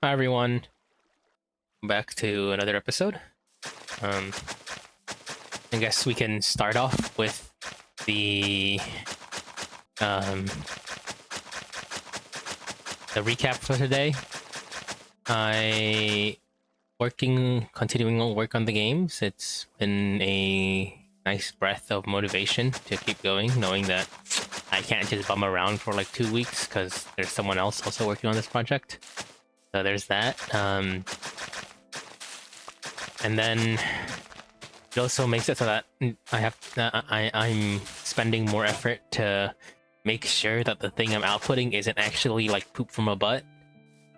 Hi everyone, back to another episode. Um, I guess we can start off with the um, the recap for today. Continuing on work on the games. It's been a nice breath of motivation to keep going, knowing that I can't just bum around for like 2 weeks because there's someone else also working on this project. So there's that. And then it also makes it so that I'm spending more effort to make sure that the thing I'm outputting isn't actually like poop from a butt.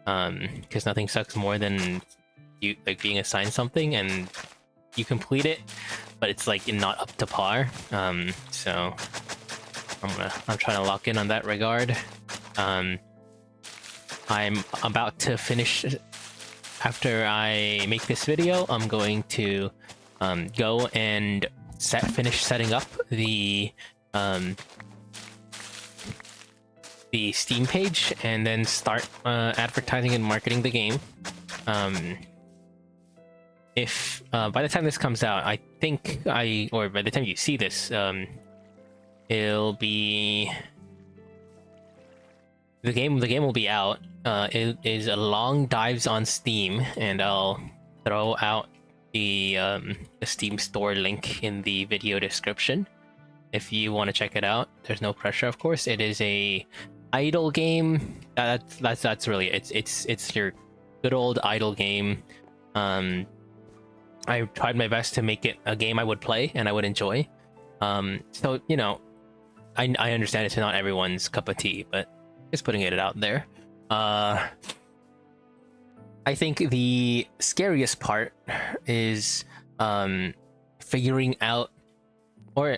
Because nothing sucks more than you like being assigned something and you complete it, but it's like not up to par. So I'm trying to lock in on that regard. I'm about to finish. After I make this video, I'm going to go and finish setting up the Steam page and then start advertising and marketing the game. If by the time this comes out, I think or by the time you see this, it'll be the game will be out. It is a long dives on Steam, and I'll throw out the Steam store link in the video description if you want to check it out. There's no pressure, of course. It is a idle game. That's really it. It's your good old idle game. I tried my best to make it a game I would play and I would enjoy. So you know, I understand it's not everyone's cup of tea, but just putting it out there. I think the scariest part is figuring out, or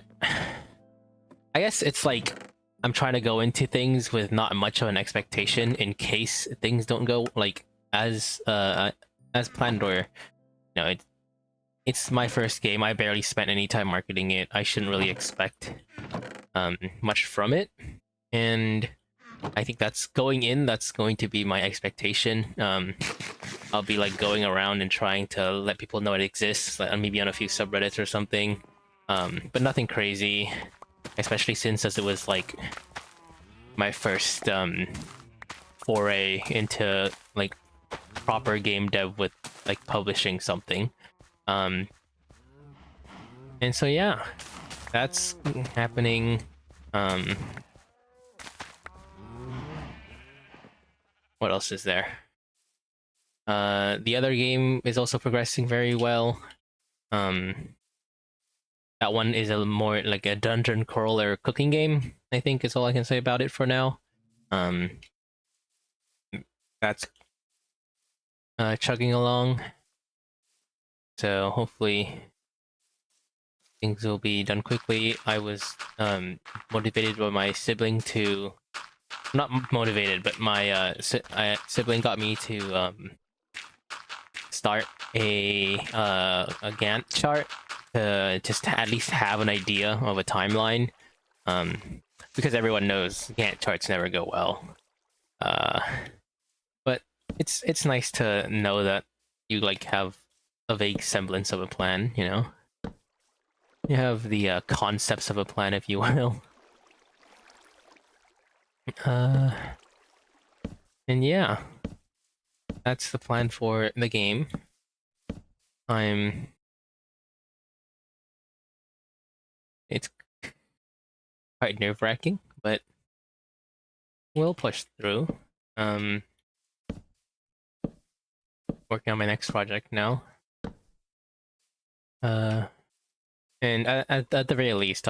I guess it's like I'm trying to go into things with not much of an expectation in case things don't go like as planned, or you know, it's my first game. I barely spent any time marketing it. I shouldn't really expect much from it, and I think that's going to be my expectation. I'll be like going around and trying to let people know it exists, like maybe on a few subreddits or something, but nothing crazy, especially since as it was like my first foray into like proper game dev with like publishing something. And so yeah, that's happening. What else is there? The other game is also progressing very well. That one is a more like a dungeon crawler cooking game, I think is all I can say about it for now. That's chugging along. So hopefully things will be done quickly. I was motivated by my sibling to... Not motivated, but my sibling got me to start a Gantt chart to just at least have an idea of a timeline, because everyone knows Gantt charts never go well, but it's nice to know that you like have a vague semblance of a plan, you know. You have the concepts of a plan, if you will. And yeah, that's the plan for the game. It's quite nerve-wracking, but we'll push through. Working on my next project now. And at the very least,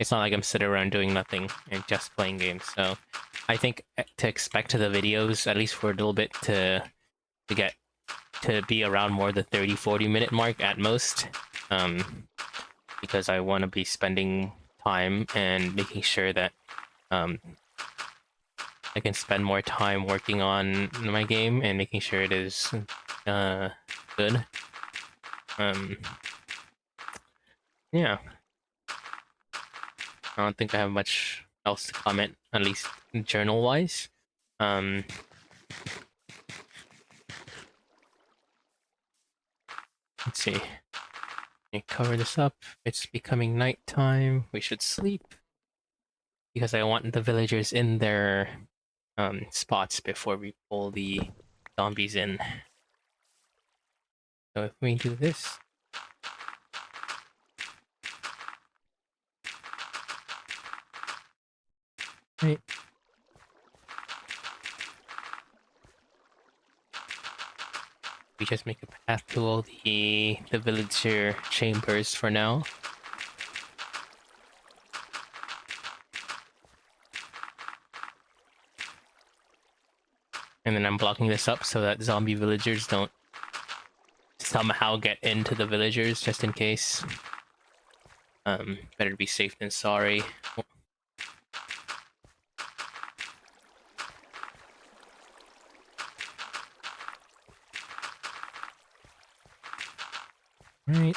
it's not like I'm sitting around doing nothing and just playing games. So I think to expect the videos, at least for a little bit, to get to be around more the 30-40 minute mark at most, because I want to be spending time and making sure that I can spend more time working on my game and making sure it is good. Yeah. I don't think I have much else to comment, at least journal-wise. see. Let me cover this up. It's becoming nighttime. We should sleep. Because I want the villagers in their spots before we pull the zombies in. So if we do this... Right. We just make a path to all the villager chambers for now. And then I'm blocking this up so that zombie villagers don't somehow get into the villagers, just in case. Better to be safe than sorry. Right.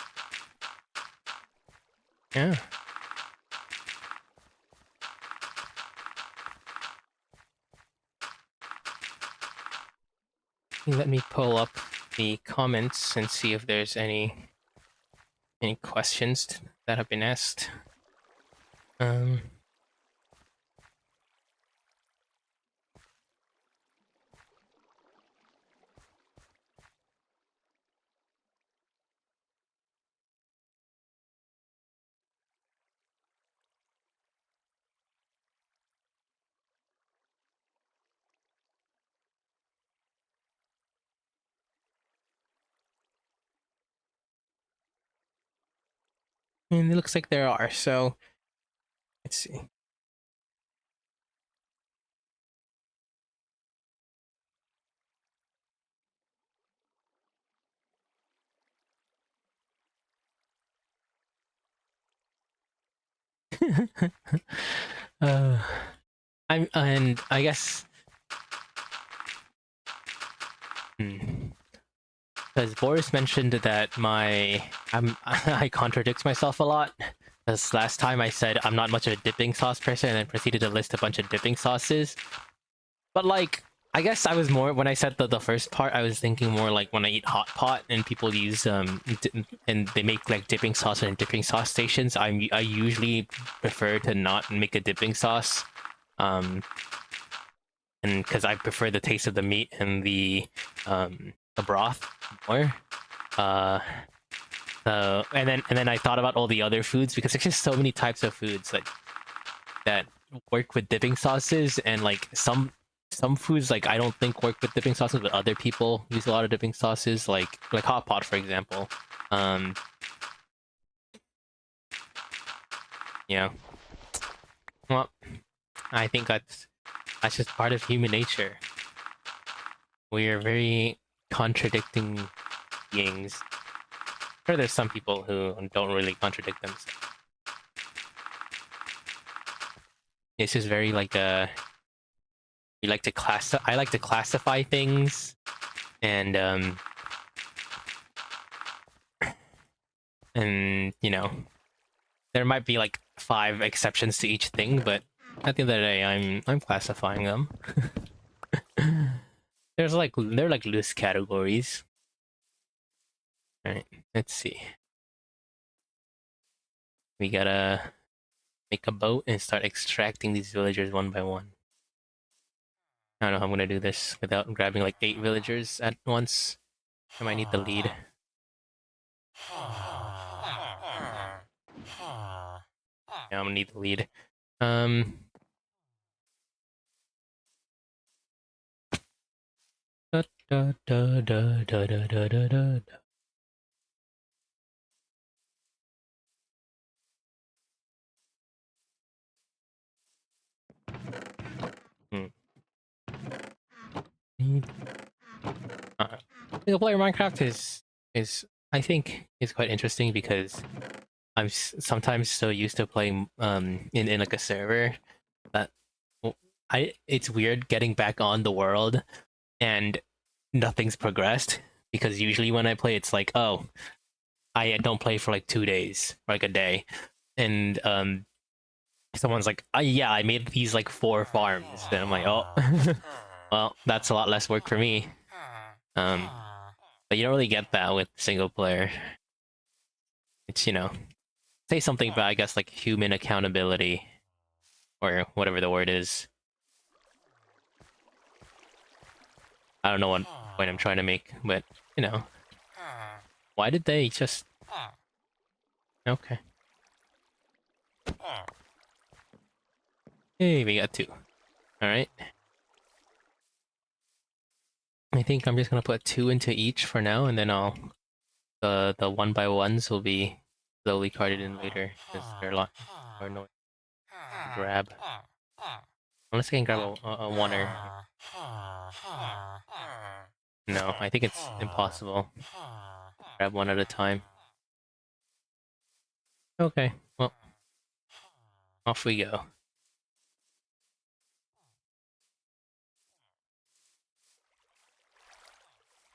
Yeah. Let me pull up the comments and see if there's any questions that have been asked. And it looks like there are, so let's see. uh, and I guess because Boris mentioned that I contradict myself a lot. Because last time I said I'm not much of a dipping sauce person, and then proceeded to list a bunch of dipping sauces. But like, I guess I was more when I said the first part. I was thinking more like when I eat hot pot and people use and they make like dipping sauce and dipping sauce stations. I usually prefer to not make a dipping sauce, and because I prefer the taste of the meat and the broth more. And then I thought about all the other foods because there's just so many types of foods that work with dipping sauces, and like some foods like I don't think work with dipping sauces, but other people use a lot of dipping sauces, like hot pot, for example. Yeah. Well, I think that's just part of human nature. We are very contradicting beings. Sure, there's some people who don't really contradict themselves. It's just very like we like to I like to classify things, and you know, there might be like 5 exceptions to each thing, but at the end of the day, I'm classifying them. They're like loose categories. All right, let's see. We gotta make a boat and start extracting these villagers one by one. I don't know how I'm gonna do this without grabbing like 8 villagers at once. I might need the lead. Yeah, I'm gonna need the lead. Da, da, da, da, da, da, da, da, da. Single player Minecraft is I think is quite interesting because I'm sometimes so used to playing in like a server that it's weird getting back on the world and nothing's progressed, because usually when I play it's like, oh, I don't play for like 2 days or like a day, and someone's like, yeah, I made these like 4 farms, and I'm like, oh, well, that's a lot less work for me. But you don't really get that with single player. It's, say something about, I guess, like human accountability or whatever the word is. I don't know what point I'm trying to make, but why did they just? Okay. Hey, we got two. All right. I think I'm just gonna put two into each for now, and then the one by ones will be slowly carted in later because they're a lot more annoying to grab. Unless I can grab a oneer. No, I think it's impossible. Grab one at a time. Okay, well, off we go.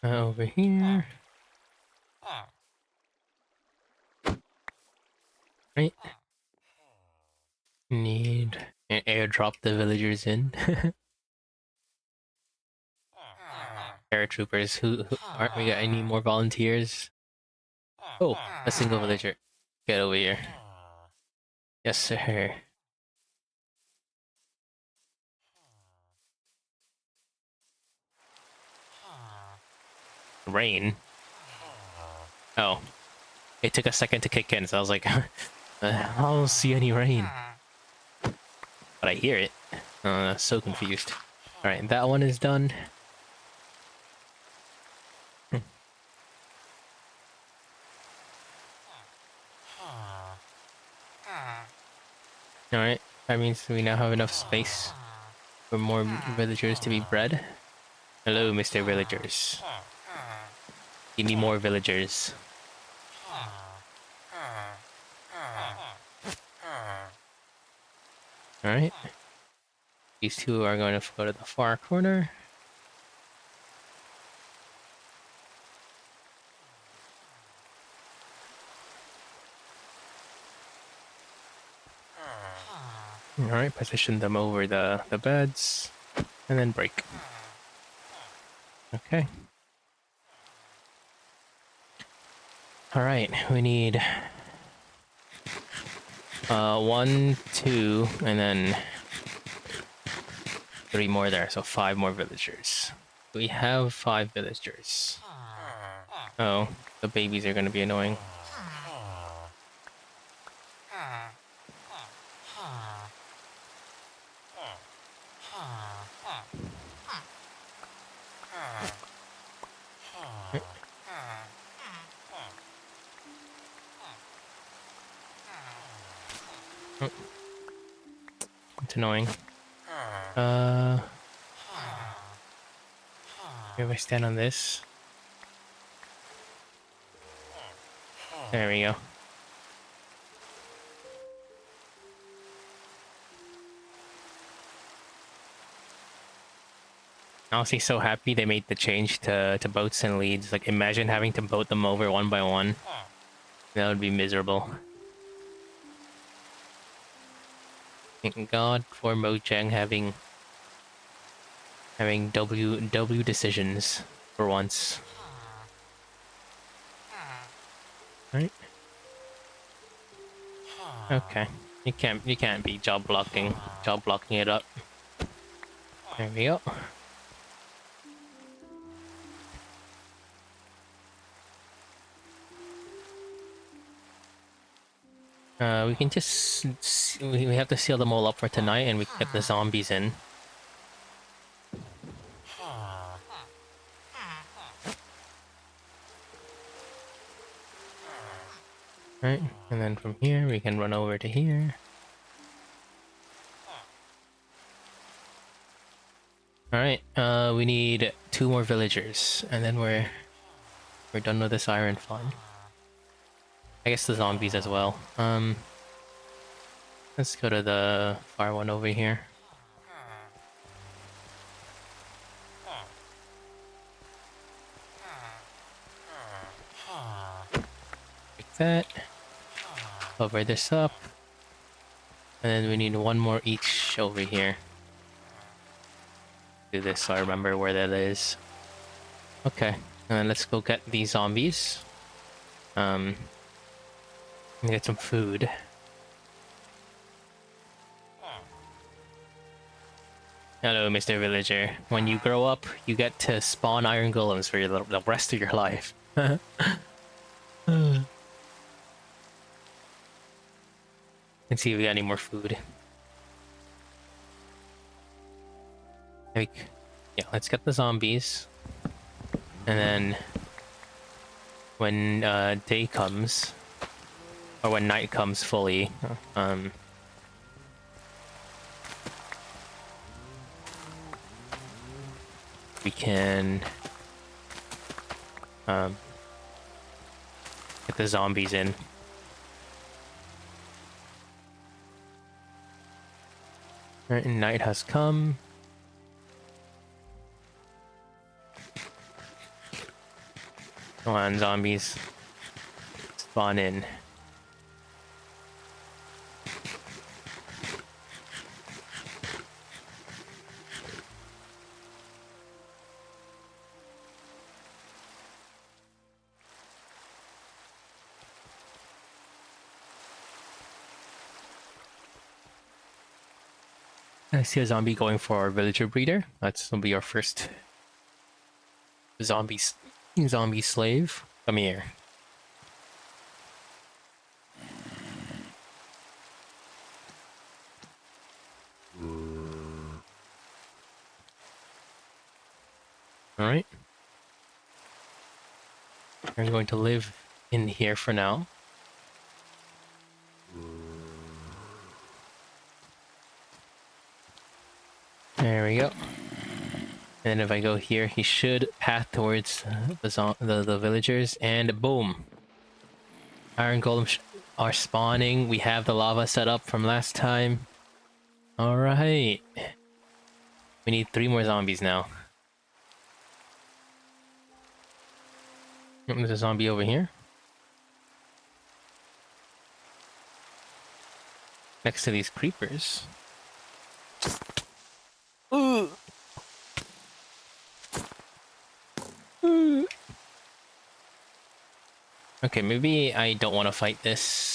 Over here. Right. Need an airdrop the villagers in. Paratroopers. Who aren't we got any more volunteers? Oh, a single villager. Get over here. Yes, sir. Rain. Oh, it took a second to kick in, so I was like, I don't see any rain. But I hear it. So confused. Alright, that one is done. Alright, that means we now have enough space for more villagers to be bred. Hello, Mr. Villagers. Give me more villagers. Alright. These two are going to go to the far corner. Alright, position them over the beds. And then break. Okay. Alright, we need 1, 2, and then 3 more there, so 5 more villagers. We have 5 villagers. Oh, the babies are gonna be annoying. Oh, it's annoying. Here I stand on this. There we go. Honestly, so happy they made the change to boats and leads. Like, imagine having to boat them over one by one. That would be miserable. Thank God for Mojang having W decisions for once. Right? Okay. You can't be job blocking it up. There we go. We can just we have to seal them all up for tonight, and we can get the zombies in. Right, and then from here we can run over to here. All right, we need 2 more villagers, and then we're done with this iron fun. I guess the zombies as well. Let's go to the far one over here. Like that. Cover this up. And then we need 1 more each over here. Do this so I remember where that is. Okay, and then let's go get these zombies. Get some food. Hello, Mr. Villager. When you grow up, you get to spawn iron golems for the rest of your life. Let's see if we got any more food. Like, yeah, let's get the zombies. And then when day comes, or when night comes fully, we can get the zombies in. Alright, and night has come. Come on, zombies. Spawn in. I see a zombie going for our villager breeder. That'll be our first zombie slave. Come here. All right. We're going to live in here for now. There we go. And if I go here, he should path towards the villagers, and boom! Iron golems are spawning. We have the lava set up from last time. All right. We need 3 more zombies now. There's a zombie over here. Next to these creepers. Ooh. Ooh. Okay, maybe I don't want to fight this.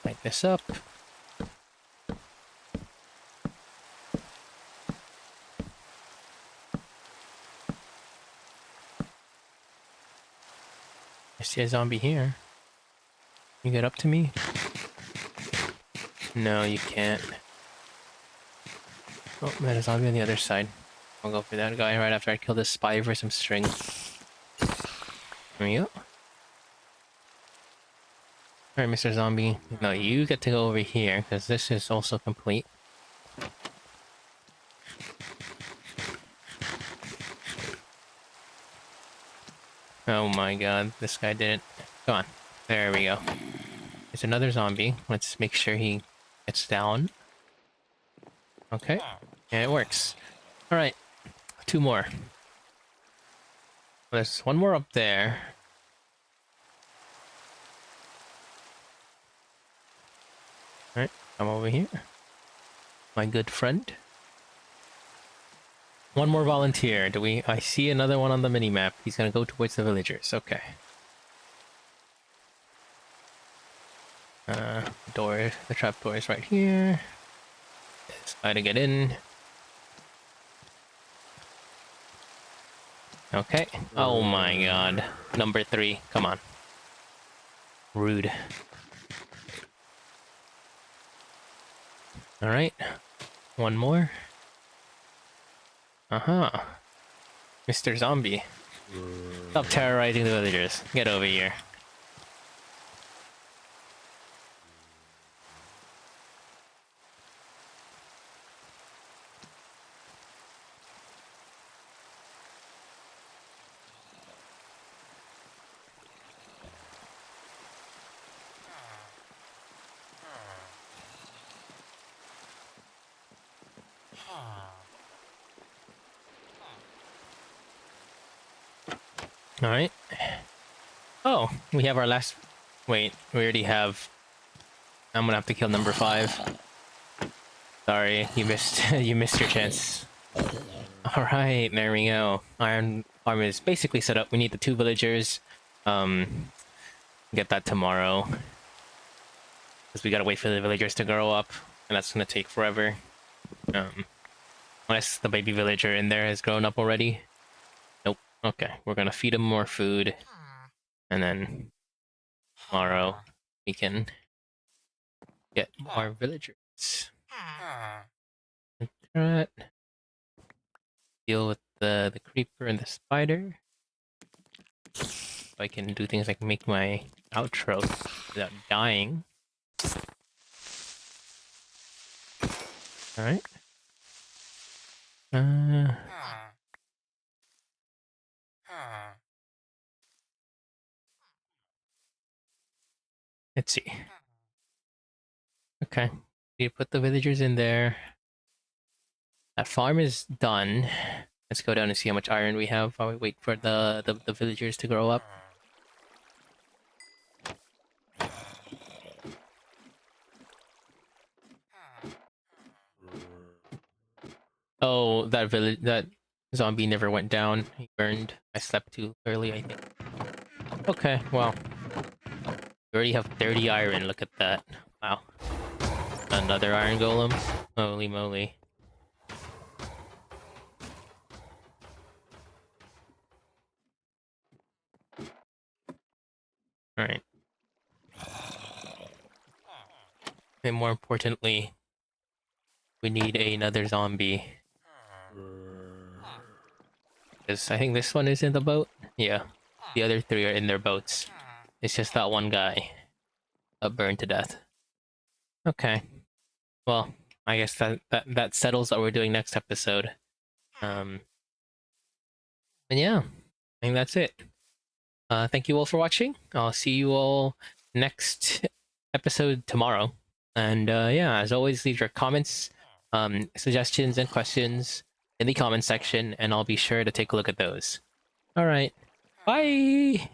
Light this up. I see a zombie here. You get up to me? No, you can't. Oh, there's a zombie on the other side. I'll go for that guy right after I kill this spy for some string. There we go. Alright, Mr. Zombie. No, you get to go over here, because this is also complete. Oh my god, this guy didn't. Come on. There we go. There's another zombie. Let's make sure he gets down. Okay. Yeah, it works. Alright. 2 more. There's 1 more up there. Alright, come over here. My good friend. 1 more volunteer. I see another one on the mini-map. He's gonna go towards the villagers. Okay. The trap door is right here. Let's try to get in. Okay. Oh my god. Number 3. Come on. Rude. Alright. 1 more. Uh-huh. Mr. Zombie. Stop terrorizing the villagers. Get over here. All right. Oh, we have our last. Wait, we already have. I'm gonna have to kill number 5. Sorry, you missed. You missed your chance. All right, there we go. Iron farm is basically set up. We need the 2 villagers. Get that tomorrow because we gotta wait for the villagers to grow up, and that's gonna take forever. Unless the baby villager in there has grown up already. Nope. Okay, we're gonna feed him more food, and then tomorrow we can get more villagers. Alright. Deal with the creeper and the spider. So I can do things like make my outro without dying. Alright. Let's see. Okay. You put the villagers in there. That farm is done. Let's go down and see how much iron we have while we wait for the villagers to grow up. Oh, that zombie never went down. He burned. I slept too early, I think. Okay, well. We already have 30 iron, look at that. Wow. Another iron golem? Holy moly. Alright. And more importantly, we need another zombie. Because I think this one is in the boat. Yeah. The other 3 are in their boats. It's just that one guy that burned to death. Okay. Well, I guess that settles what we're doing next episode. And yeah, I think that's it. Thank you all for watching. I'll see you all next episode tomorrow. And yeah, as always, leave your comments, suggestions, and questions in the comment section, and I'll be sure to take a look at those. All right. Bye.